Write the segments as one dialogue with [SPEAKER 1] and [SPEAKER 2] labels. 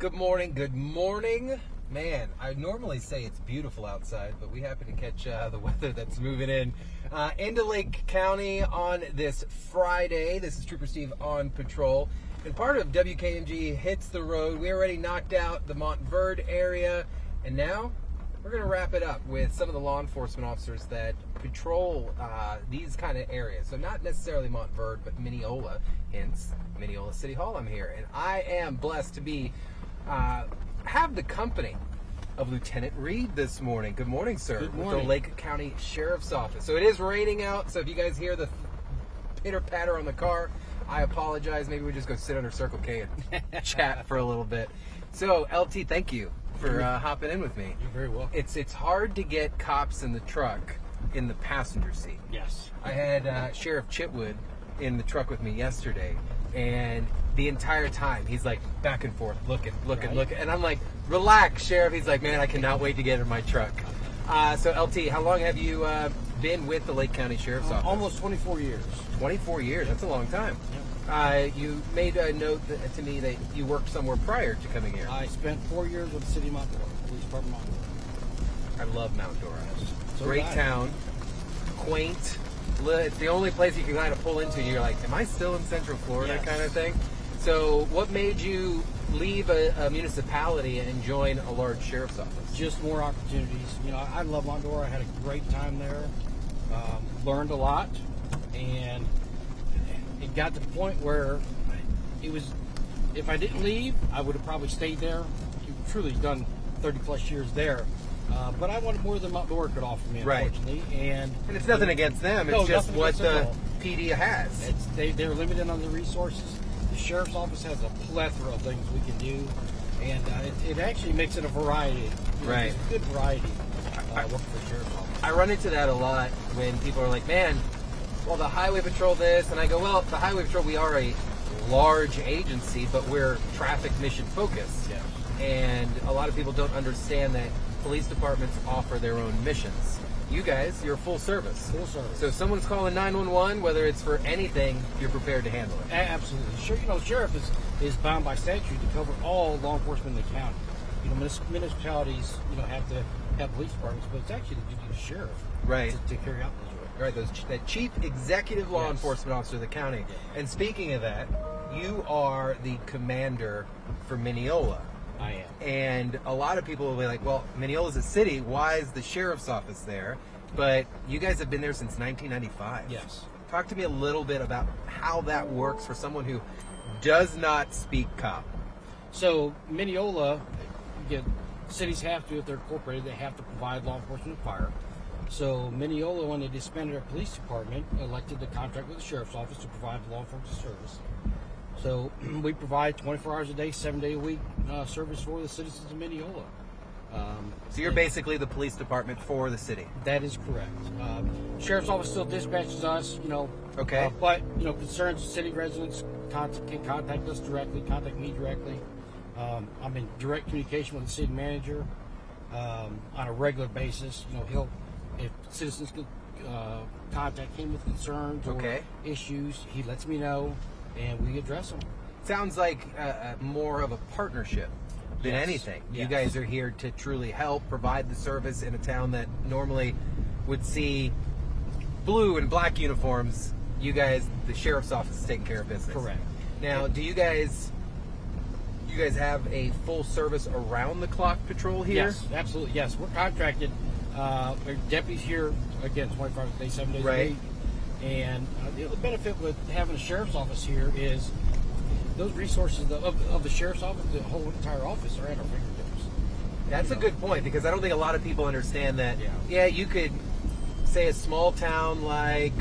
[SPEAKER 1] Good morning, good morning. Man, I normally say it's beautiful outside, but we happen to catch the weather that's moving in into Lake County on this Friday. This is Trooper Steve on patrol. And part of WKMG Hits the Road. We already knocked out the Montverde area, and now we're going to wrap it up with some of the law enforcement officers that patrol these kind of areas. So not necessarily Montverde, but Mineola, hence Mineola City Hall. I'm here, and I am blessed to be have the company of Lieutenant Reed this morning. Good morning, sir.
[SPEAKER 2] Good morning.
[SPEAKER 1] With the Lake County Sheriff's Office. So it is raining out, so if you guys hear the pitter-patter on the car, I apologize. Maybe we just go sit under Circle K and chat for a little bit. So, LT, thank you for hopping in with me.
[SPEAKER 2] You're very welcome.
[SPEAKER 1] It's hard to get cops in the truck in the passenger seat.
[SPEAKER 2] Yes.
[SPEAKER 1] I had Sheriff Chitwood in the truck with me yesterday, and the entire time he's like back and forth, looking, and I'm like, relax, Sheriff. He's like, man, I cannot wait to get in my truck. So, LT, how long have you been with the Lake County Sheriff's Office?
[SPEAKER 2] Almost 24 years.
[SPEAKER 1] 24 years. That's a long time.
[SPEAKER 2] Yep.
[SPEAKER 1] You made a note to me that you worked somewhere prior to coming here.
[SPEAKER 2] I spent 4 years with the city of Mount Dora, Police Department of Mount
[SPEAKER 1] I love Mount Dora.
[SPEAKER 2] So
[SPEAKER 1] Great
[SPEAKER 2] did I.
[SPEAKER 1] town, quaint. It's the only place you can kind of pull into. You're like, am I still in Central Florida,
[SPEAKER 2] Yes.
[SPEAKER 1] kind of thing? So what made you leave a municipality and join a large sheriff's office?
[SPEAKER 2] Just more opportunities. You know, I love Mount Dora. I had a great time there. Learned a lot, and it got to the point where it was. If I didn't leave, I would have probably stayed there. You've truly done 30 plus years there. But I wanted more than Mount Dora could offer me,
[SPEAKER 1] Right.
[SPEAKER 2] unfortunately. And
[SPEAKER 1] And it's nothing against them. It's
[SPEAKER 2] No,
[SPEAKER 1] just
[SPEAKER 2] nothing
[SPEAKER 1] what
[SPEAKER 2] against
[SPEAKER 1] the
[SPEAKER 2] them at all.
[SPEAKER 1] PD has.
[SPEAKER 2] They're limited on the resources. The sheriff's office has a plethora of things we can do, and it actually makes it a variety. You know,
[SPEAKER 1] Right.
[SPEAKER 2] it's a good variety working for the sheriff's office.
[SPEAKER 1] I run into that a lot when people are like, man, well, the highway patrol this, and I go, well, the highway patrol, we are a large agency, but we're traffic mission focused.
[SPEAKER 2] Yeah.
[SPEAKER 1] And a lot of people don't understand that police departments offer their own missions. You guys, you're full service.
[SPEAKER 2] Full service.
[SPEAKER 1] So if someone's calling 911, whether it's for anything, you're prepared to handle it.
[SPEAKER 2] Absolutely. Sure, you know, sheriff is bound by statute to cover all law enforcement in the county. You know, municipalities, you know, have to have police departments, but it's actually the duty of the sheriff
[SPEAKER 1] Right.
[SPEAKER 2] to carry out those roles.
[SPEAKER 1] Right, that chief executive law
[SPEAKER 2] Yes.
[SPEAKER 1] enforcement officer of the county. And speaking of that, you are the commander for Mineola.
[SPEAKER 2] I am.
[SPEAKER 1] And a lot of people will be like, well, Mineola's a city. Why is the sheriff's office there? But you guys have been there since 1995.
[SPEAKER 2] Yes.
[SPEAKER 1] Talk to me a little bit about how that works for someone who does not speak cop.
[SPEAKER 2] So Mineola, again, cities have to, if they're incorporated, they have to provide law enforcement and fire. So Mineola, when they disbanded our police department, elected to contract with the sheriff's office to provide law enforcement service. So we provide 24 hours a day, 7 days a week service for the citizens of Mineola.
[SPEAKER 1] So you're basically the police department for the city.
[SPEAKER 2] That is correct. Sheriff's office still dispatches us, you know.
[SPEAKER 1] Okay.
[SPEAKER 2] But, you know, concerns of city residents can contact us directly, contact me directly. I'm in direct communication with the city manager on a regular basis. You know, if citizens can contact him with concerns
[SPEAKER 1] Okay.
[SPEAKER 2] or issues, he lets me know, and we address them.
[SPEAKER 1] Sounds like more of a partnership than
[SPEAKER 2] Yes.
[SPEAKER 1] anything. You
[SPEAKER 2] Yes.
[SPEAKER 1] guys are here to truly help provide the service in a town that normally would see blue and black uniforms. You guys, the sheriff's office, is taking care of business.
[SPEAKER 2] Correct.
[SPEAKER 1] Now, do you guys have a full service around the clock patrol here?
[SPEAKER 2] Yes, absolutely. Yes, we're contracted. Our deputies here, again, 24 hours a day, 7 days
[SPEAKER 1] Right.
[SPEAKER 2] a week. And the benefit with having a sheriff's office here is those resources of the sheriff's office, the whole entire office, are at our fingertips.
[SPEAKER 1] That's a good point, because I don't think a lot of people understand that.
[SPEAKER 2] Yeah.
[SPEAKER 1] You could say a small town like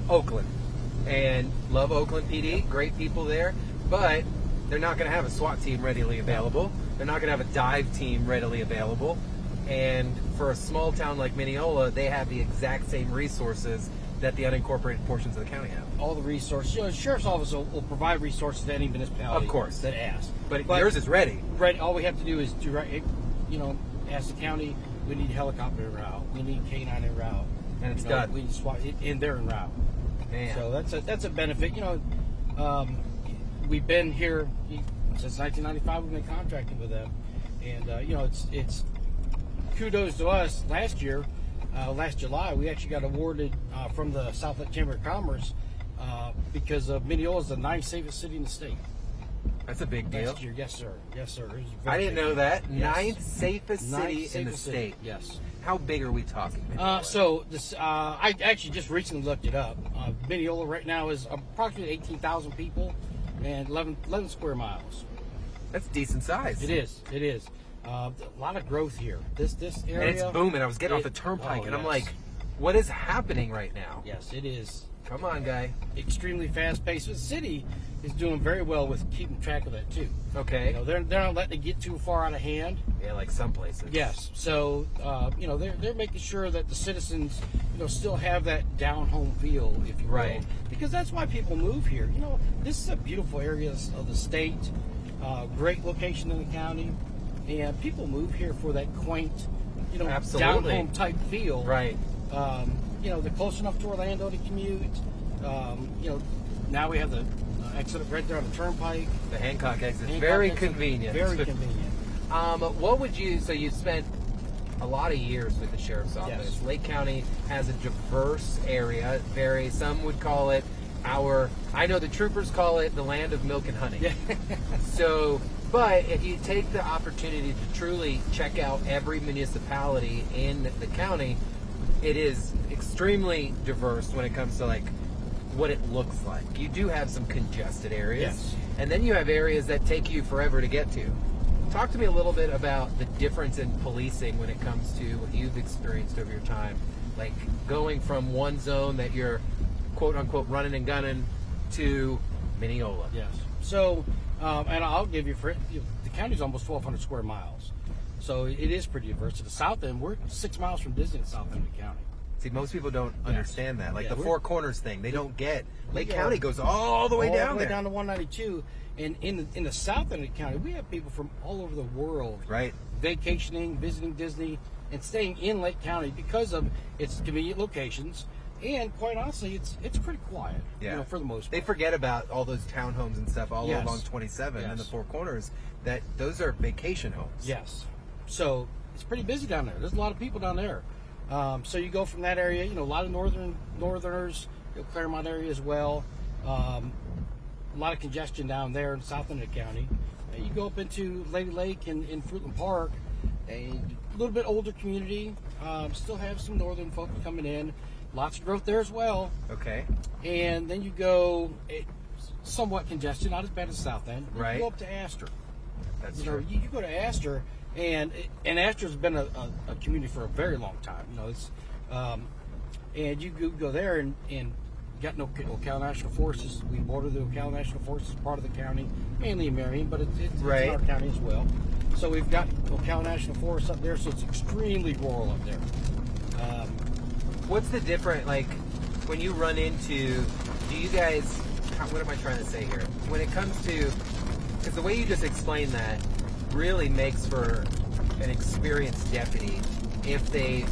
[SPEAKER 1] Oakland, and love Oakland PD, great people there, but they're not going to have a SWAT team readily available. They're not going to have a dive team readily available. And for a small town like Mineola, they have the exact same resources that the unincorporated portions of the county have.
[SPEAKER 2] All the resources. You know, the sheriff's office will provide resources to any municipality
[SPEAKER 1] Of course.
[SPEAKER 2] that asks.
[SPEAKER 1] But yours is ready.
[SPEAKER 2] Right. All we have to do is ask the county, we need helicopter en route, we need K9 en route,
[SPEAKER 1] And it's
[SPEAKER 2] you know,
[SPEAKER 1] done.
[SPEAKER 2] We need SWAT, and they're en route.
[SPEAKER 1] Man.
[SPEAKER 2] So that's a benefit. You know, we've been here since 1995, we've been contracting with them, and it's kudos to us. Last year, last July, we actually got awarded from the South Lake Chamber of Commerce because Mineola is the 9th safest city in the state.
[SPEAKER 1] That's a big deal.
[SPEAKER 2] Last year, yes, sir. Yes, sir.
[SPEAKER 1] I didn't know that.
[SPEAKER 2] Yes.
[SPEAKER 1] 9th safest city in the
[SPEAKER 2] safest
[SPEAKER 1] state.
[SPEAKER 2] city. Yes.
[SPEAKER 1] How big are we talking?
[SPEAKER 2] So this, I actually just recently looked it up. Mineola right now is approximately 18,000 people and 11 square miles.
[SPEAKER 1] That's decent size.
[SPEAKER 2] It is. It is. A lot of growth here. This area.
[SPEAKER 1] And it's booming. I was getting off the turnpike, and I'm like, what is happening right now?
[SPEAKER 2] Yes, it is.
[SPEAKER 1] Come on, guy.
[SPEAKER 2] Extremely fast-paced. The city is doing very well with keeping track of that too.
[SPEAKER 1] Okay.
[SPEAKER 2] They're not letting it get too far out of hand.
[SPEAKER 1] Yeah, like some places.
[SPEAKER 2] Yes. So they're making sure that the citizens still have that down-home feel, if you will.
[SPEAKER 1] Right.
[SPEAKER 2] Because that's why people move here. This is a beautiful area of the state. Great location in the county, and people move here for that quaint,
[SPEAKER 1] Absolutely.
[SPEAKER 2] down-home type feel.
[SPEAKER 1] Right.
[SPEAKER 2] They're close enough to Orlando to commute. Now we have the exit right there on the turnpike.
[SPEAKER 1] The Hancock exit.
[SPEAKER 2] Hancock
[SPEAKER 1] Very
[SPEAKER 2] exit,
[SPEAKER 1] convenient.
[SPEAKER 2] Very convenient.
[SPEAKER 1] What would you? So you spent a lot of years with the sheriff's office.
[SPEAKER 2] Yes.
[SPEAKER 1] Lake County has a diverse area. Some would call it I know the troopers call it the land of milk and honey.
[SPEAKER 2] Yeah.
[SPEAKER 1] So, but if you take the opportunity to truly check out every municipality in the county, it is extremely diverse when it comes to what it looks like. You do have some congested areas,
[SPEAKER 2] Yes.
[SPEAKER 1] and then you have areas that take you forever to get to. Talk to me a little bit about the difference in policing when it comes to what you've experienced over your time, like going from one zone that you're quote unquote running and gunning to Mineola.
[SPEAKER 2] Yes. So, and I'll give you the county's almost 1,200 square miles, so it is pretty diverse. To the south end, we're 6 miles from Disney to south end of the county.
[SPEAKER 1] See, most people don't understand that. Like
[SPEAKER 2] Yeah,
[SPEAKER 1] the Four Corners thing, they don't get. Lake
[SPEAKER 2] go
[SPEAKER 1] County goes all the way down
[SPEAKER 2] all the way
[SPEAKER 1] there.
[SPEAKER 2] down to 192, and in the south end of the county, we have people from all over the world,
[SPEAKER 1] Right.
[SPEAKER 2] vacationing, visiting Disney, and staying in Lake County because of its convenient locations. And quite honestly, it's pretty quiet,
[SPEAKER 1] Yeah.
[SPEAKER 2] for the most
[SPEAKER 1] They
[SPEAKER 2] part.
[SPEAKER 1] forget about all those townhomes and stuff all
[SPEAKER 2] Yes.
[SPEAKER 1] along 27 and the
[SPEAKER 2] Yes.
[SPEAKER 1] Four Corners. That those are vacation homes.
[SPEAKER 2] Yes. So it's pretty busy down there. There's a lot of people down there. So you go from that area, a lot of northerners, Claremont area as well. A lot of congestion down there in south end of the county. You go up into Lady Lake and Fruitland Park, a little bit older community. Still have some northern folks coming in. Lots of growth there as well.
[SPEAKER 1] Okay.
[SPEAKER 2] And then you go somewhat congested, not as bad as south end.
[SPEAKER 1] Right.
[SPEAKER 2] You go up to Astor.
[SPEAKER 1] That's
[SPEAKER 2] You
[SPEAKER 1] true.
[SPEAKER 2] you go to Astor, and Astor's been a community for a very long time. It's and you go there and got no Ocala National Forests. We border the Ocala National Forests as part of the county, mainly in Marion, but it's
[SPEAKER 1] Right.
[SPEAKER 2] in our county as well. So we've got Ocala National Forest up there, so it's extremely rural up there.
[SPEAKER 1] What's the difference, like, when you run into, do you guys, what am I trying to say here? When it comes to, because the way you just explained that really makes for an experienced deputy if they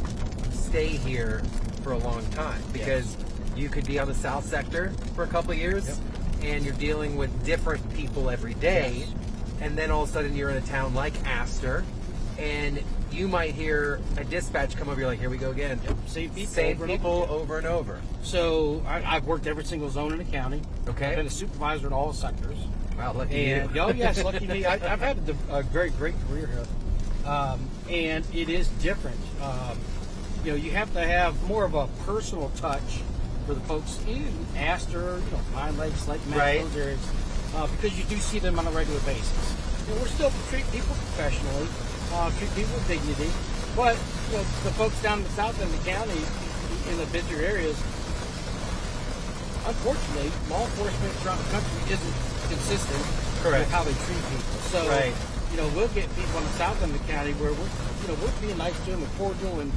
[SPEAKER 1] stay here for a long time. Because you could be on the south sector for a couple of years,
[SPEAKER 2] Yep.
[SPEAKER 1] and you're dealing with different people every day,
[SPEAKER 2] Yes.
[SPEAKER 1] and then all of a sudden you're in a town like Astor, and you might hear a dispatch come over, you're like, here we go again.
[SPEAKER 2] Same people,
[SPEAKER 1] Same
[SPEAKER 2] over and
[SPEAKER 1] people
[SPEAKER 2] over again.
[SPEAKER 1] over and over.
[SPEAKER 2] So I've worked every single zone in the county.
[SPEAKER 1] Okay.
[SPEAKER 2] I've been a supervisor in all sectors.
[SPEAKER 1] Wow, lucky
[SPEAKER 2] And
[SPEAKER 1] you.
[SPEAKER 2] oh yes, lucky me. I've had a very great career here, and it is different. You have to have more of a personal touch for the folks in Astor, Pine Lakes, Lake Mass,
[SPEAKER 1] Right.
[SPEAKER 2] those areas, because you do see them on a regular basis. We're still treat people professionally, treat people with dignity, but the folks down in the south end of the county, in the busier areas, unfortunately, law enforcement throughout the country isn't consistent
[SPEAKER 1] Correct.
[SPEAKER 2] with how they treat people. So,
[SPEAKER 1] Right.
[SPEAKER 2] we'll get people in the south end of the county where we're being nice to them and cordial and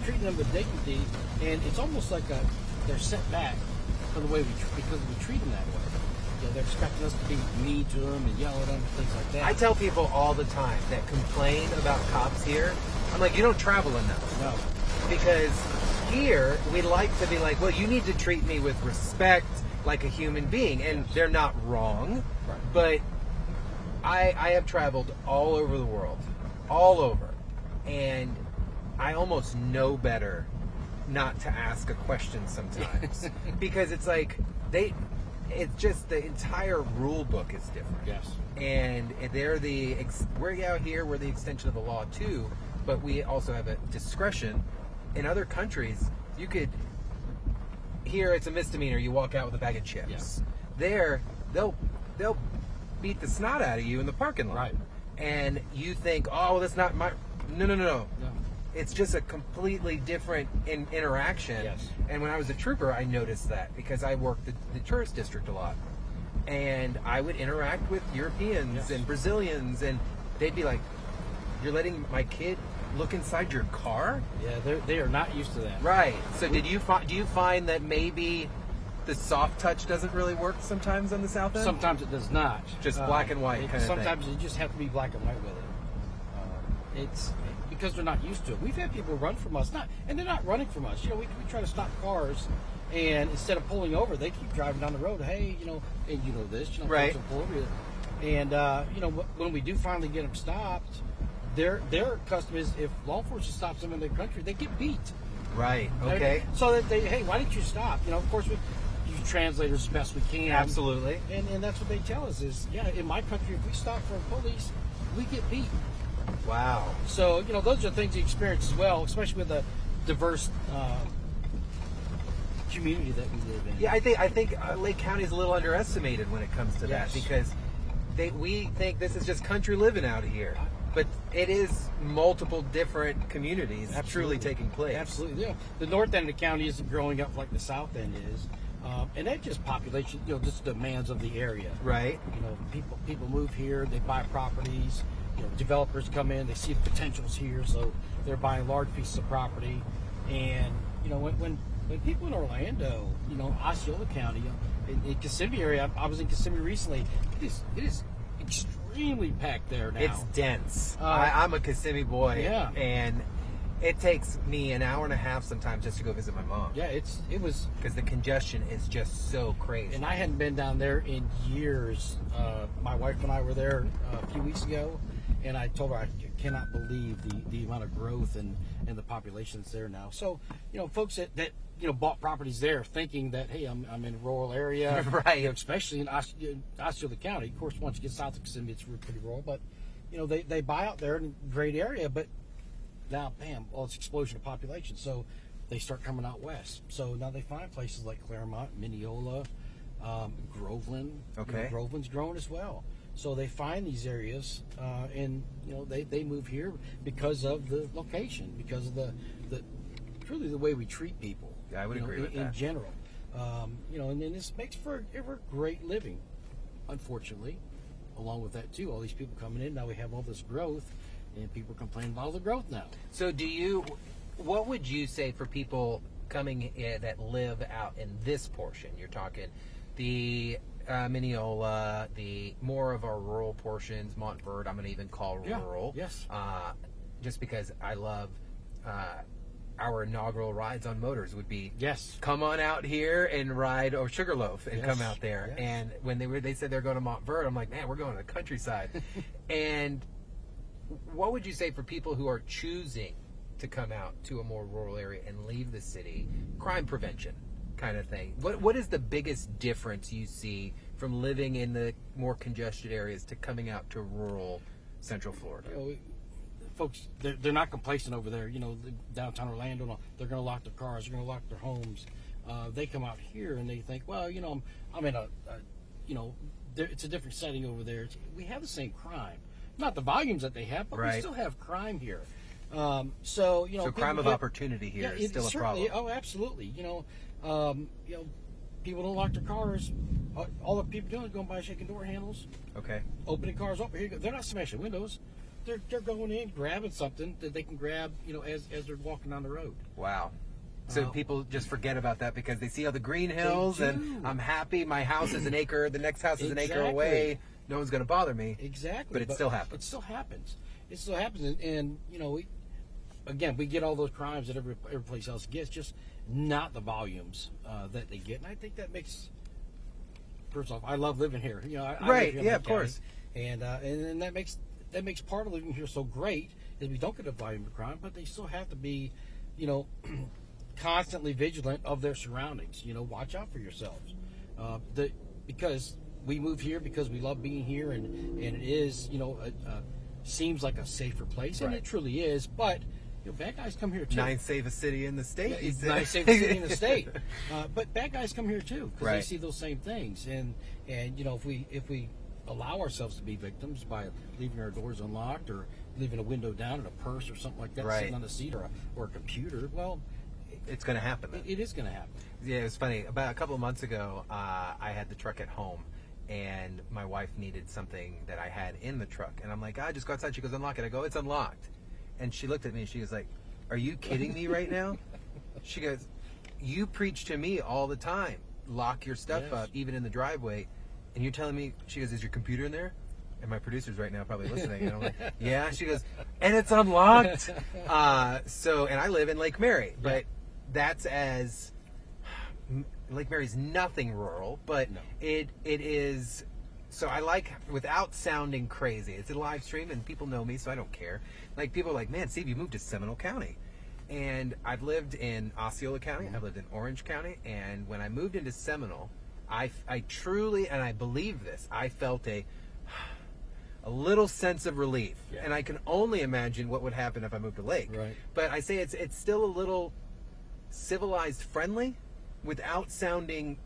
[SPEAKER 2] treating them with dignity, and it's almost like they're set back from the way because we treat them that way. They're expecting us to be mean to them and yell at them and things like that.
[SPEAKER 1] I tell people all the time that complain about cops here, I'm like, you don't travel enough.
[SPEAKER 2] no.
[SPEAKER 1] Because here, we like to be like, well, you need to treat me with respect like a human being. And
[SPEAKER 2] Yes.
[SPEAKER 1] they're not wrong.
[SPEAKER 2] Right.
[SPEAKER 1] But I have traveled all over the world, all over, and I almost know better not to ask a question sometimes because it's like it's just the entire rule book is different.
[SPEAKER 2] Yes.
[SPEAKER 1] And we're out here, we're the extension of the law too, but we also have a discretion. In other countries, you could, here it's a misdemeanor, you walk out with a bag of chips.
[SPEAKER 2] Yes.
[SPEAKER 1] There, they'll beat the snot out of you in the parking lot.
[SPEAKER 2] Right.
[SPEAKER 1] And you think, oh, well, that's not my, no.
[SPEAKER 2] No.
[SPEAKER 1] It's just a completely different interaction.
[SPEAKER 2] Yes.
[SPEAKER 1] And when I was a trooper, I noticed that because I worked the tourist district a lot. And I would interact with Europeans
[SPEAKER 2] Yes.
[SPEAKER 1] and Brazilians, and they'd be like, you're letting my kid look inside your car?
[SPEAKER 2] Yeah, they are not used to that.
[SPEAKER 1] Right. So do you find that maybe the soft touch doesn't really work sometimes on the south end?
[SPEAKER 2] Sometimes it does not.
[SPEAKER 1] Just black and white kind of thing.
[SPEAKER 2] Sometimes you just have to be black and white with it. It's because they're not used to it. We've had people run from us, and they're not running from us. You know, we try to stop cars, and instead of pulling over, they keep driving down the road. Hey, you know, and you know this, you know,
[SPEAKER 1] right?
[SPEAKER 2] Pull over you. And you know, when we do finally get them stopped, their custom is if law enforcement stops them in their country, they get beat.
[SPEAKER 1] Right. Okay.
[SPEAKER 2] So that hey, why didn't you stop? You know, of course we use translators as best we can.
[SPEAKER 1] Absolutely.
[SPEAKER 2] And that's what they tell us is, yeah, in my country, if we stop for police, we get beat.
[SPEAKER 1] Wow.
[SPEAKER 2] So, you know, those are things you experience as well, especially with the diverse community that we live in.
[SPEAKER 1] Yeah, I think Lake County is a little underestimated when it comes to that because we think this is just country living out here. But it is multiple different communities truly taking place.
[SPEAKER 2] Absolutely. Yeah. The north end of the county isn't growing up like the south end is. And that's just population, you know, just demands of the area.
[SPEAKER 1] Right.
[SPEAKER 2] You know, people move here, they buy properties, you know, developers come in, they see the potentials here, so they're buying large pieces of property. And, you know, when people in Orlando, you know, Osceola County, you know, in Kissimmee area, I was in Kissimmee recently, it is extremely packed there now.
[SPEAKER 1] It's dense. I'm a Kissimmee boy.
[SPEAKER 2] Yeah.
[SPEAKER 1] And it takes me an hour and a half sometimes just to go visit my mom.
[SPEAKER 2] Yeah, it was
[SPEAKER 1] because the congestion is just so crazy.
[SPEAKER 2] And I hadn't been down there in years. My wife and I were there a few weeks ago, and I told her I cannot believe the amount of growth and the population that's there now. So, you know, folks that you know bought properties there thinking that, hey, I'm in a rural area,
[SPEAKER 1] right?
[SPEAKER 2] You know, especially in Osceola County. Of course, once you get south of Kissimmee, it's pretty rural, but you know they buy out there in a great area, but now, bam, well, it's explosion of population. So they start coming out west. So now they find places like Claremont, Mineola, Groveland.
[SPEAKER 1] Okay.
[SPEAKER 2] You know, Groveland's growing as well. So they find these areas, and you know they move here because of the location, because of the truly the way we treat people.
[SPEAKER 1] Yeah, I would agree with that.
[SPEAKER 2] In general, you know, and then this makes for great living. Unfortunately, along with that too, all these people coming in now, we have all this growth. And people complain about all the growth now.
[SPEAKER 1] So what would you say for people coming in that live out in this portion? You're talking the Mineola, the more of our rural portions, Montverde, I'm going to even call rural.
[SPEAKER 2] Yes.
[SPEAKER 1] Just because I love our inaugural rides on motors would be come on out here and ride Sugarloaf and come out there. Yes. And when they said they're going to Montverde, I'm like, man, we're going to the countryside. And what would you say for people who are choosing to come out to a more rural area and leave the city? Crime prevention kind of thing. What is the biggest difference you see from living in the more congested areas to coming out to rural Central Florida?
[SPEAKER 2] You know, folks, they're not complacent over there. You know, downtown Orlando, they're going to lock their cars, they're going to lock their homes. They come out here and they think, well, you know, I'm in you know, it's a different setting over there. We have the same crime. Not the volumes that they have, but we still have crime here. So you know,
[SPEAKER 1] crime of opportunity here is still a problem.
[SPEAKER 2] Oh, absolutely. You know, people don't lock their cars. All the people doing is going by shaking door handles.
[SPEAKER 1] Okay.
[SPEAKER 2] Opening cars up. Here you go. They're not smashing windows. They're going in, grabbing something that they can grab. You know, as they're walking down the road.
[SPEAKER 1] Wow. So people just forget about that because they see all the green hills and I'm happy. My house is an acre. The next house is an acre away. No one's going to bother me.
[SPEAKER 2] Exactly.
[SPEAKER 1] But it still happens.
[SPEAKER 2] It still happens. It still happens. And you know, we get all those crimes that every place else gets, just not the volumes that they get. And I think that makes, first off, I love living here. You know, I live here in
[SPEAKER 1] of
[SPEAKER 2] County.
[SPEAKER 1] course.
[SPEAKER 2] and that makes part of living here so great is we don't get a volume of crime, but they still have to be, you know, constantly vigilant of their surroundings. You know, watch out for yourselves, because we move here because we love being here, and it is, you know, seems like a safer place, and
[SPEAKER 1] Right.
[SPEAKER 2] it truly is. But you know, bad guys come here too.
[SPEAKER 1] Ninth safest city in the state. he said.
[SPEAKER 2] Ninth safest city in the state. But bad guys come here too because they
[SPEAKER 1] Right.
[SPEAKER 2] see those same things, and you know, if we allow ourselves to be victims by leaving our doors unlocked or leaving a window down and a purse or something like that
[SPEAKER 1] Right.
[SPEAKER 2] sitting on a seat or a computer, well,
[SPEAKER 1] It's going to happen. Then.
[SPEAKER 2] it is going to happen.
[SPEAKER 1] Yeah, it was funny. About a couple of months ago, I had the truck at home, and my wife needed something that I had in the truck. And I'm like, just go outside. She goes, unlock it. I go, it's unlocked. And she looked at me, and she was like, are you kidding me right now? She goes, you preach to me all the time. Lock your stuff
[SPEAKER 2] Yes.
[SPEAKER 1] up, even in the driveway. And you're telling me, she goes, is your computer in there? And my producer's right now probably listening. And I'm like, yeah. She goes, and it's unlocked. And I live in Lake Mary, but that's Lake Mary's nothing rural, but
[SPEAKER 2] No.
[SPEAKER 1] it is. So I like, without sounding crazy, it's a live stream and people know me, so I don't care. Like, people are like, man, Steve, you moved to Seminole County. And I've lived in Osceola County, I've lived in Orange County, and when I moved into Seminole, I truly, and I believe this, I felt a little sense of relief.
[SPEAKER 2] Yeah.
[SPEAKER 1] And I can only imagine what would happen if I moved to Lake.
[SPEAKER 2] Right.
[SPEAKER 1] But I say it's still a little civilized friendly without sounding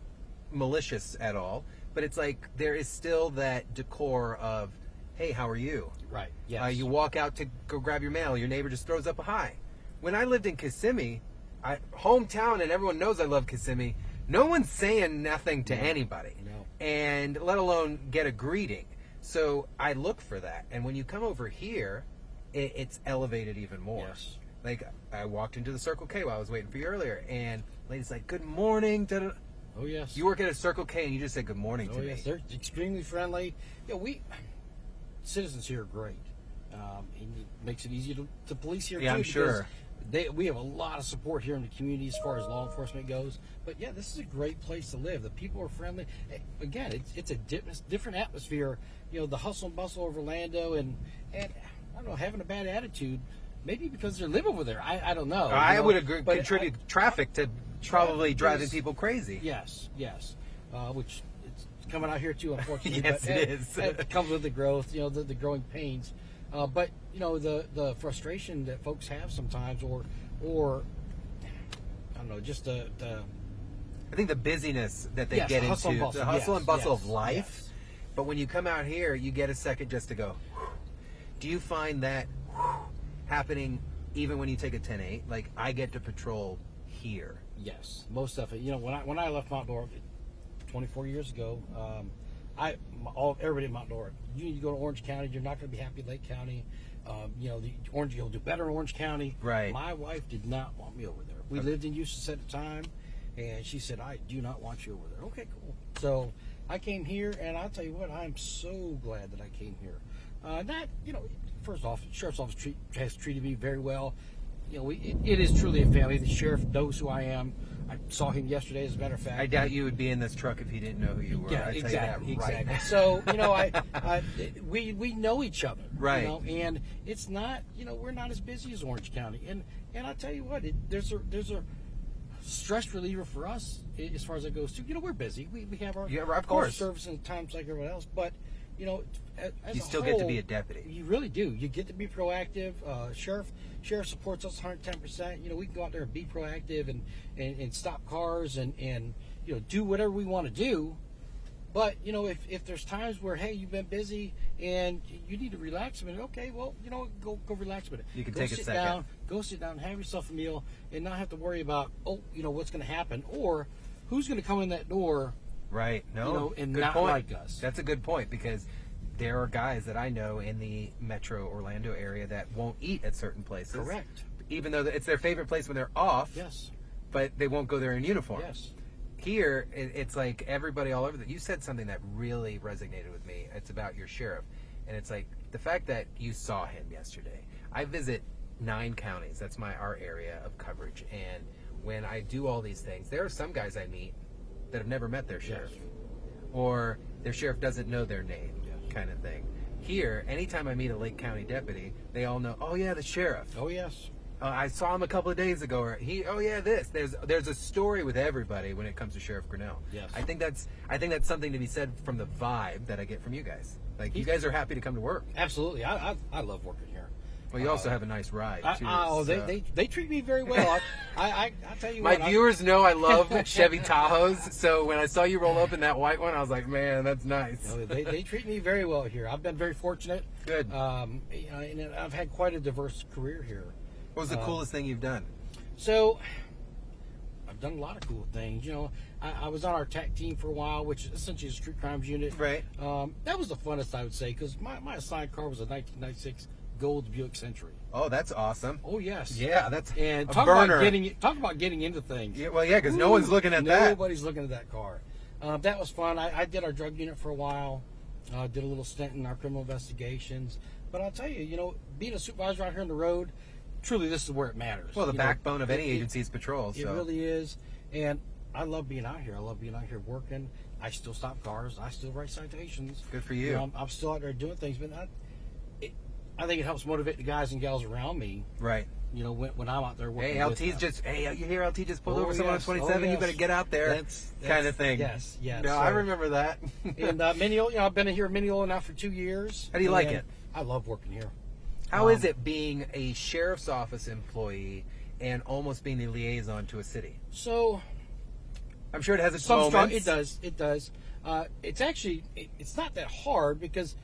[SPEAKER 1] malicious at all. But it's like there is still that decor of, hey, how are you?
[SPEAKER 2] Right. Yes.
[SPEAKER 1] You walk out to go grab your mail, your neighbor just throws up a hi. When I lived in Kissimmee, hometown, and everyone knows I love Kissimmee, no one's saying nothing to anybody.
[SPEAKER 2] No.
[SPEAKER 1] And let alone get a greeting. So I look for that. And when you come over here, it's elevated even more.
[SPEAKER 2] Yes.
[SPEAKER 1] Like, I walked into the Circle K while I was waiting for you earlier, and lady's like, good morning. Da-da.
[SPEAKER 2] Oh yes.
[SPEAKER 1] You work at a Circle K and you just said good morning to
[SPEAKER 2] Oh
[SPEAKER 1] me.
[SPEAKER 2] yes, they're extremely friendly. Yeah, citizens here are great. And it makes it easy to police here
[SPEAKER 1] Yeah,
[SPEAKER 2] too.
[SPEAKER 1] I'm sure.
[SPEAKER 2] We have a lot of support here in the community as far as law enforcement goes. But yeah, this is a great place to live. The people are friendly. Again, it's a different atmosphere. You know, the hustle and bustle of Orlando, and I don't know, having a bad attitude. Maybe because they live over there. I don't know.
[SPEAKER 1] I
[SPEAKER 2] you know,
[SPEAKER 1] would agree,
[SPEAKER 2] but
[SPEAKER 1] contribute traffic to probably driving
[SPEAKER 2] there's-
[SPEAKER 1] people crazy.
[SPEAKER 2] Yes, which it's coming out here too, unfortunately.
[SPEAKER 1] Yes,
[SPEAKER 2] but
[SPEAKER 1] it is.
[SPEAKER 2] It comes with the growth, you know, the growing pains. But you know, the frustration that folks have sometimes, or I don't know, just the
[SPEAKER 1] I think the busyness that they
[SPEAKER 2] Yes,
[SPEAKER 1] get
[SPEAKER 2] the hustle
[SPEAKER 1] into,
[SPEAKER 2] and bustle,
[SPEAKER 1] the hustle
[SPEAKER 2] yes,
[SPEAKER 1] and bustle
[SPEAKER 2] yes,
[SPEAKER 1] of life.
[SPEAKER 2] yes.
[SPEAKER 1] But when you come out here, you get a second just to go. Do you find that happening even when you take a 10-8? Like, I get to patrol here.
[SPEAKER 2] yes, most of it. You know, when I left Mount Dora 24 years ago, everybody in Mount Dora, you go to Orange County, you're not going to be happy at Lake County. You know, you'll do better in Orange County.
[SPEAKER 1] Right.
[SPEAKER 2] My wife did not want me over there. We lived in Eustis at the time, and she said, I do not want you over there. Okay, cool. So I came here, and I'll tell you what, I'm so glad that I came here. You know, first off, the Sheriff's Office has treated me very well. You know, it is truly a family. The sheriff knows who I am. I saw him yesterday, as a matter of fact.
[SPEAKER 1] I doubt you would be in this truck if he didn't know who you were.
[SPEAKER 2] Yeah,
[SPEAKER 1] I tell
[SPEAKER 2] exactly,
[SPEAKER 1] you that right
[SPEAKER 2] exactly.
[SPEAKER 1] now.
[SPEAKER 2] So you know, we know each other,
[SPEAKER 1] Right.
[SPEAKER 2] You know, and it's not, you know, we're not as busy as Orange County, and I tell you what, there's a stress reliever for us as far as it goes too. You know, we're busy. We have our
[SPEAKER 1] Yeah, of
[SPEAKER 2] call
[SPEAKER 1] course.
[SPEAKER 2] service and times like everyone else, but you know, as
[SPEAKER 1] You
[SPEAKER 2] a
[SPEAKER 1] still get to
[SPEAKER 2] whole,
[SPEAKER 1] be a deputy.
[SPEAKER 2] You really do. You get to be proactive. Sheriff supports us 110%. You know, we can go out there and be proactive and stop cars and you know, do whatever we want to do. But you know, if there's times where, hey, you've been busy and you need to relax a minute, okay, well, you know, go relax a minute.
[SPEAKER 1] You can
[SPEAKER 2] Go
[SPEAKER 1] take a
[SPEAKER 2] sit
[SPEAKER 1] second.
[SPEAKER 2] down, go sit down, have yourself a meal, and not have to worry about, oh, you know, what's going to happen or who's going to come in that door.
[SPEAKER 1] Right. No.
[SPEAKER 2] You know, and
[SPEAKER 1] good
[SPEAKER 2] not
[SPEAKER 1] point.
[SPEAKER 2] like us.
[SPEAKER 1] That's a good point, because there are guys that I know in the metro Orlando area that won't eat at certain places.
[SPEAKER 2] Correct.
[SPEAKER 1] Even though it's their favorite place when they're off.
[SPEAKER 2] Yes.
[SPEAKER 1] But they won't go there in uniform.
[SPEAKER 2] Yes.
[SPEAKER 1] Here, it's like everybody all over. You said something that really resonated with me. It's about your sheriff. And it's like the fact that you saw him yesterday. I visit 9 counties. That's our area of coverage. And when I do all these things, there are some guys I meet that have never met their sheriff.
[SPEAKER 2] Yes.
[SPEAKER 1] Or their sheriff doesn't know their name,
[SPEAKER 2] Yes.
[SPEAKER 1] kind of thing. here, anytime I meet a Lake County deputy, they all know, oh yeah, the sheriff.
[SPEAKER 2] Oh yes.
[SPEAKER 1] I saw him a couple of days ago. Or oh yeah, this. There's a story with everybody when it comes to Sheriff Grinnell.
[SPEAKER 2] Yes.
[SPEAKER 1] I think that's something to be said from the vibe that I get from you guys. Like you guys are happy to come to work.
[SPEAKER 2] Absolutely. I love working here.
[SPEAKER 1] Well, you also have a nice ride too.
[SPEAKER 2] They treat me very well. I tell you
[SPEAKER 1] my
[SPEAKER 2] what.
[SPEAKER 1] viewers know I love Chevy Tahoes, so when I saw you roll up in that white one, I was like, man, that's nice.
[SPEAKER 2] They treat me very well here. I've been very fortunate.
[SPEAKER 1] Good.
[SPEAKER 2] And I've had quite a diverse career here.
[SPEAKER 1] What was the coolest thing you've done?
[SPEAKER 2] So, I've done a lot of cool things. You know, I was on our TAC team for a while, which is essentially a street crimes unit.
[SPEAKER 1] Right.
[SPEAKER 2] That was the funnest, I would say, because my assigned car was a 1996 Gold Buick Century.
[SPEAKER 1] Oh, that's awesome.
[SPEAKER 2] Oh yes.
[SPEAKER 1] Yeah, that's
[SPEAKER 2] and
[SPEAKER 1] a
[SPEAKER 2] talk
[SPEAKER 1] burner.
[SPEAKER 2] about getting into things.
[SPEAKER 1] Yeah, well, yeah, because no one's looking at that.
[SPEAKER 2] Nobody's looking at that car. That was fun. I did our drug unit for a while. Did a little stint in our criminal investigations. But I'll tell you, you know, being a supervisor out here on the road, truly, this is where it matters.
[SPEAKER 1] Well, the backbone of any agency's patrol.
[SPEAKER 2] It really is. And I love being out here. I love being out here working. I still stop cars. I still write citations.
[SPEAKER 1] Good for you.
[SPEAKER 2] You know, I'm still out there doing things. But I think it helps motivate the guys and gals around me.
[SPEAKER 1] Right.
[SPEAKER 2] You know, when I'm out there working.
[SPEAKER 1] Hey, you hear LT just pulled over someone on 27?
[SPEAKER 2] Yes.
[SPEAKER 1] You better get out there.
[SPEAKER 2] That's
[SPEAKER 1] kind of thing.
[SPEAKER 2] Yes.
[SPEAKER 1] No,
[SPEAKER 2] So,
[SPEAKER 1] I remember that.
[SPEAKER 2] and Mineola, you know, I've been here in Mineola now for 2 years.
[SPEAKER 1] How do you like it?
[SPEAKER 2] I love working here.
[SPEAKER 1] How is it being a sheriff's office employee and almost being a liaison to a city?
[SPEAKER 2] So,
[SPEAKER 1] I'm sure it has its moments.
[SPEAKER 2] It does. It's actually, it's not that hard because,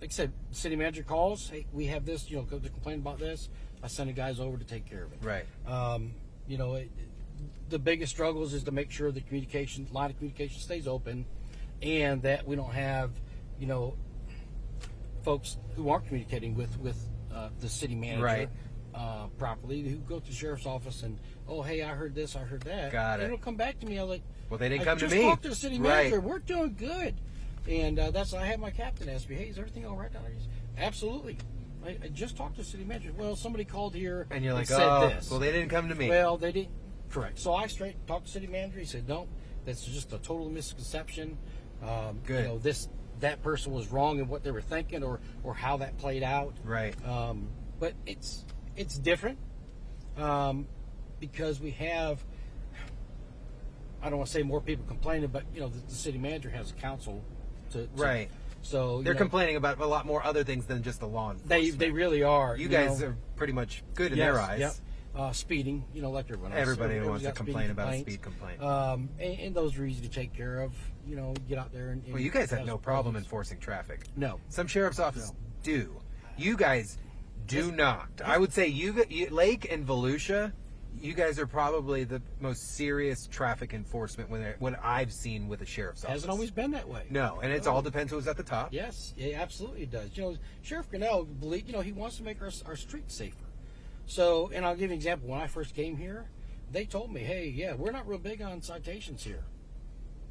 [SPEAKER 2] like I said, city manager calls, hey, we have this, you know, go to complain about this. I send the guys over to take care of it.
[SPEAKER 1] Right.
[SPEAKER 2] You know, the biggest struggles is to make sure the line of communication stays open and that we don't have, you know, folks who aren't communicating with the city manager
[SPEAKER 1] right.
[SPEAKER 2] Properly, who go to the sheriff's office and, oh, hey, I heard this, I heard that.
[SPEAKER 1] Got it.
[SPEAKER 2] And it'll come back to me. I was like,
[SPEAKER 1] well, they didn't come to me.
[SPEAKER 2] Just talk to the city manager.
[SPEAKER 1] Right.
[SPEAKER 2] We're doing good. And that's I had my captain ask me, hey, is everything all right down there? He said, absolutely. I just talked to the city manager. Well, somebody called here
[SPEAKER 1] and you're like,
[SPEAKER 2] said this.
[SPEAKER 1] Well, they didn't come to me.
[SPEAKER 2] Well, they didn't. Correct. So I straight talked to the city manager. He said, no, that's just a total misconception.
[SPEAKER 1] Good.
[SPEAKER 2] You know, that person was wrong in what they were thinking or how that played out.
[SPEAKER 1] Right.
[SPEAKER 2] But it's different because we have, I don't want to say more people complaining, but you know the city manager has a council to
[SPEAKER 1] right.
[SPEAKER 2] So
[SPEAKER 1] they're complaining about a lot more other things than just the law enforcement.
[SPEAKER 2] They really are.
[SPEAKER 1] You guys are pretty much good in their eyes.
[SPEAKER 2] Yep. Speeding, you know, like everyone else.
[SPEAKER 1] Everybody wants to complain about a speed complaint.
[SPEAKER 2] And those are easy to take care of. You know, get out there and
[SPEAKER 1] well, you guys have no problem enforcing traffic.
[SPEAKER 2] No.
[SPEAKER 1] Some sheriff's offices do. You guys do not. I would say you Lake and Volusia, you guys are probably the most serious traffic enforcement when I've seen with a sheriff's office.
[SPEAKER 2] Hasn't always been that way.
[SPEAKER 1] No, and it all depends who's at the top.
[SPEAKER 2] Yes, yeah, absolutely it does. You know, Sheriff Grinnell, you know, he wants to make our streets safer. So, and I'll give you an example. When I first came here, they told me, hey, yeah, we're not real big on citations here.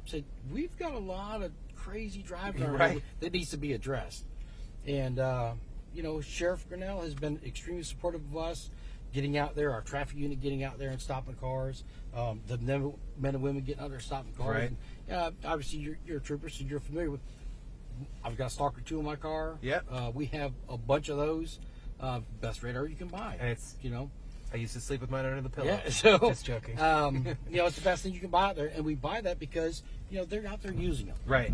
[SPEAKER 2] I said, we've got a lot of crazy driving
[SPEAKER 1] right.
[SPEAKER 2] that needs to be addressed. And, you know, Sheriff Grinnell has been extremely supportive of us getting out there, our traffic unit getting out there and stopping cars, the men and women getting out there stopping cars.
[SPEAKER 1] Right.
[SPEAKER 2] And, obviously, you're a trooper, so you're familiar with. I've got a Stalker 2 in my car.
[SPEAKER 1] Yep.
[SPEAKER 2] We have a bunch of those. Best radar you can buy.
[SPEAKER 1] And it's,
[SPEAKER 2] you know,
[SPEAKER 1] I used to sleep with mine under the pillow.
[SPEAKER 2] Yeah, so
[SPEAKER 1] just joking.
[SPEAKER 2] You know, it's the best thing you can buy out there, and we buy that because you know they're out there using them.
[SPEAKER 1] Right.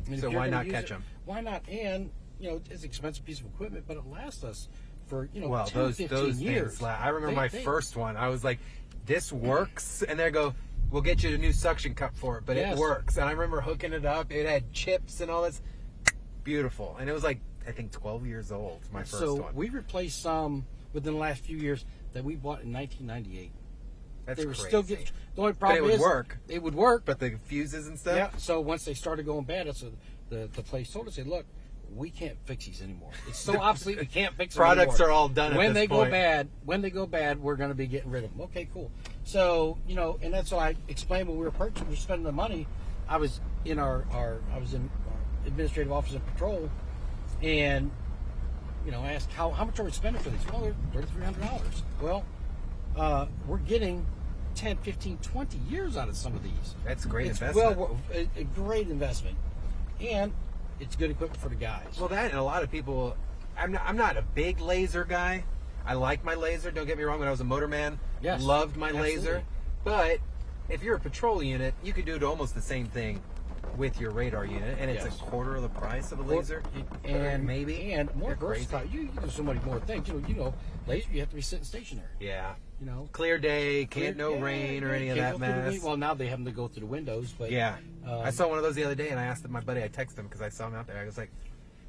[SPEAKER 2] And
[SPEAKER 1] so why not catch them?
[SPEAKER 2] Why not? And you know, it's an expensive piece of equipment, but it lasts us for 10,
[SPEAKER 1] those
[SPEAKER 2] 15 years.
[SPEAKER 1] Things. I remember my first one. I was like, "This works," and they go, "We'll get you a new suction cup for it, but it works." And I remember hooking it up. It had chips and all this. Beautiful, and it was like I think 12 years old. My first one.
[SPEAKER 2] So we replaced some within the last few years that we bought in 1998.
[SPEAKER 1] That's
[SPEAKER 2] they were
[SPEAKER 1] crazy.
[SPEAKER 2] still getting. The only problem
[SPEAKER 1] but it would
[SPEAKER 2] is
[SPEAKER 1] work.
[SPEAKER 2] It would work,
[SPEAKER 1] but the fuses and stuff.
[SPEAKER 2] Yeah. So once they started going bad, the place told us, "Look, we can't fix these anymore. It's so obsolete. We can't fix them
[SPEAKER 1] Products
[SPEAKER 2] anymore.
[SPEAKER 1] are all done
[SPEAKER 2] when
[SPEAKER 1] at this
[SPEAKER 2] they
[SPEAKER 1] point.
[SPEAKER 2] When they go bad, we're going to be getting rid of them." Okay, cool. So you know, and that's what I explained when we were purchasing. We were spending the money. I was in our administrative office and patrol, and you know, I asked how much are we spending for these? Well, they're $3,300. Well, we're getting 10, 15, 20 years out of some of these.
[SPEAKER 1] That's a great investment.
[SPEAKER 2] Well, a great investment. And it's good equipment for the guys.
[SPEAKER 1] Well, that and a lot of people. I'm not a big laser guy. I like my laser. Don't get me wrong. When I was a motorman,
[SPEAKER 2] Yes,
[SPEAKER 1] loved my
[SPEAKER 2] absolutely.
[SPEAKER 1] laser. But if you're a patrol unit, you can do almost the same thing with your radar unit, and it's
[SPEAKER 2] Yes.
[SPEAKER 1] a quarter of the price of a laser,
[SPEAKER 2] and
[SPEAKER 1] maybe
[SPEAKER 2] and more
[SPEAKER 1] You're crazy.
[SPEAKER 2] versatile. You do so many more things. You know, laser. You have to be sitting stationary.
[SPEAKER 1] Yeah,
[SPEAKER 2] You know,
[SPEAKER 1] clear day, can't no
[SPEAKER 2] Yeah,
[SPEAKER 1] rain or
[SPEAKER 2] yeah,
[SPEAKER 1] any of
[SPEAKER 2] can't
[SPEAKER 1] that
[SPEAKER 2] go through the
[SPEAKER 1] mess.
[SPEAKER 2] well, now they have them to go through the windows, but
[SPEAKER 1] Yeah,
[SPEAKER 2] um,
[SPEAKER 1] I saw one of those the other day, and I asked my buddy. I texted him because I saw him out there. I was like,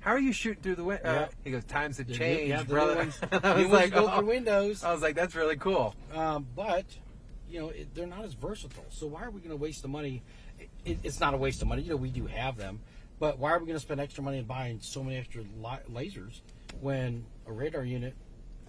[SPEAKER 1] "How are you shooting through the window?"
[SPEAKER 2] Yeah.
[SPEAKER 1] He goes, "Times have
[SPEAKER 2] the new-
[SPEAKER 1] changed,
[SPEAKER 2] yeah, the
[SPEAKER 1] brother."
[SPEAKER 2] New ones,
[SPEAKER 1] I
[SPEAKER 2] new
[SPEAKER 1] was
[SPEAKER 2] ones
[SPEAKER 1] like,
[SPEAKER 2] go
[SPEAKER 1] "Oh."
[SPEAKER 2] through windows.
[SPEAKER 1] I was like, "That's really cool."
[SPEAKER 2] But you know, they're not as versatile. So why are we going to waste the money? It's not a waste of money. You know, we do have them, but why are we going to spend extra money on buying so many extra lasers when a radar unit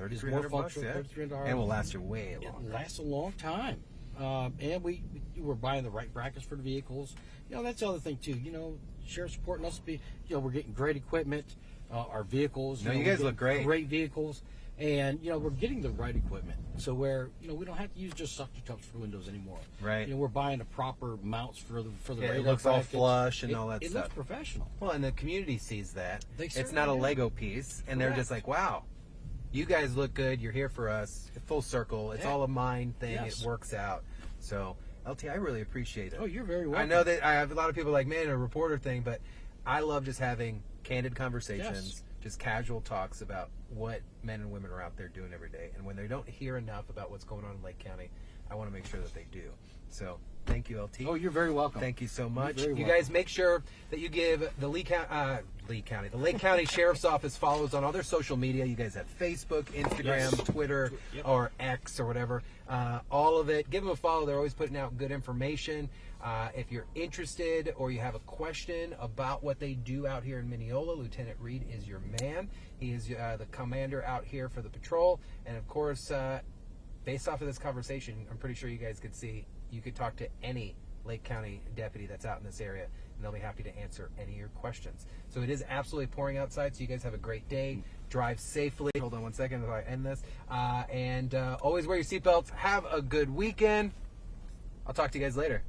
[SPEAKER 2] is more
[SPEAKER 1] $3,300,
[SPEAKER 2] functional?
[SPEAKER 1] yeah.
[SPEAKER 2] $3,300.
[SPEAKER 1] And will last you way
[SPEAKER 2] It
[SPEAKER 1] longer.
[SPEAKER 2] lasts a long time. And we're buying the right brackets for the vehicles. You know, that's the other thing too. You know, sheriff's supporting us to be. You know, we're getting great equipment. Our vehicles.
[SPEAKER 1] No,
[SPEAKER 2] know,
[SPEAKER 1] you
[SPEAKER 2] we're
[SPEAKER 1] guys look
[SPEAKER 2] getting
[SPEAKER 1] great.
[SPEAKER 2] Great vehicles, and you know, we're getting the right equipment. So where we don't have to use just suction cups for windows anymore.
[SPEAKER 1] Right.
[SPEAKER 2] You know, we're buying the proper mounts for the
[SPEAKER 1] Yeah, it
[SPEAKER 2] radar
[SPEAKER 1] looks all
[SPEAKER 2] brackets.
[SPEAKER 1] flush and all that
[SPEAKER 2] It
[SPEAKER 1] stuff.
[SPEAKER 2] looks professional.
[SPEAKER 1] Well, and the community sees that.
[SPEAKER 2] They
[SPEAKER 1] It's
[SPEAKER 2] certainly
[SPEAKER 1] not a
[SPEAKER 2] do.
[SPEAKER 1] Lego piece, and they're just like,
[SPEAKER 2] Correct.
[SPEAKER 1] "Wow, you guys look good. You're here for us. Full circle. It's
[SPEAKER 2] Yeah.
[SPEAKER 1] all a mind thing.
[SPEAKER 2] Yes.
[SPEAKER 1] It works out." So, LT, I really appreciate it.
[SPEAKER 2] Oh, you're very welcome.
[SPEAKER 1] I know that I have a lot of people like, "Man, a reporter thing," but I love just having candid conversations,
[SPEAKER 2] Yes.
[SPEAKER 1] just casual talks about what men and women are out there doing every day. And when they don't hear enough about what's going on in Lake County, I want to make sure that they do. So, thank you, LT.
[SPEAKER 2] Oh, you're very welcome.
[SPEAKER 1] Thank you so much.
[SPEAKER 2] very
[SPEAKER 1] You
[SPEAKER 2] welcome.
[SPEAKER 1] guys make sure that you give the Lake County Sheriff's Office follows on all their social media. You guys have Facebook, Instagram,
[SPEAKER 2] Yes.
[SPEAKER 1] Twitter,
[SPEAKER 2] Yep.
[SPEAKER 1] or X or whatever. All of it. Give them a follow. They're always putting out good information. If you're interested or you have a question about what they do out here in Mineola, Lieutenant Reed is your man. He is the commander out here for the patrol. And of course, based off of this conversation, I'm pretty sure you guys could see you could talk to any Lake County deputy that's out in this area, and they'll be happy to answer any of your questions. So it is absolutely pouring outside, so you guys have a great day. Drive safely. Hold on one second until I end this. And always wear your seatbelts. Have a good weekend. I'll talk to you guys later.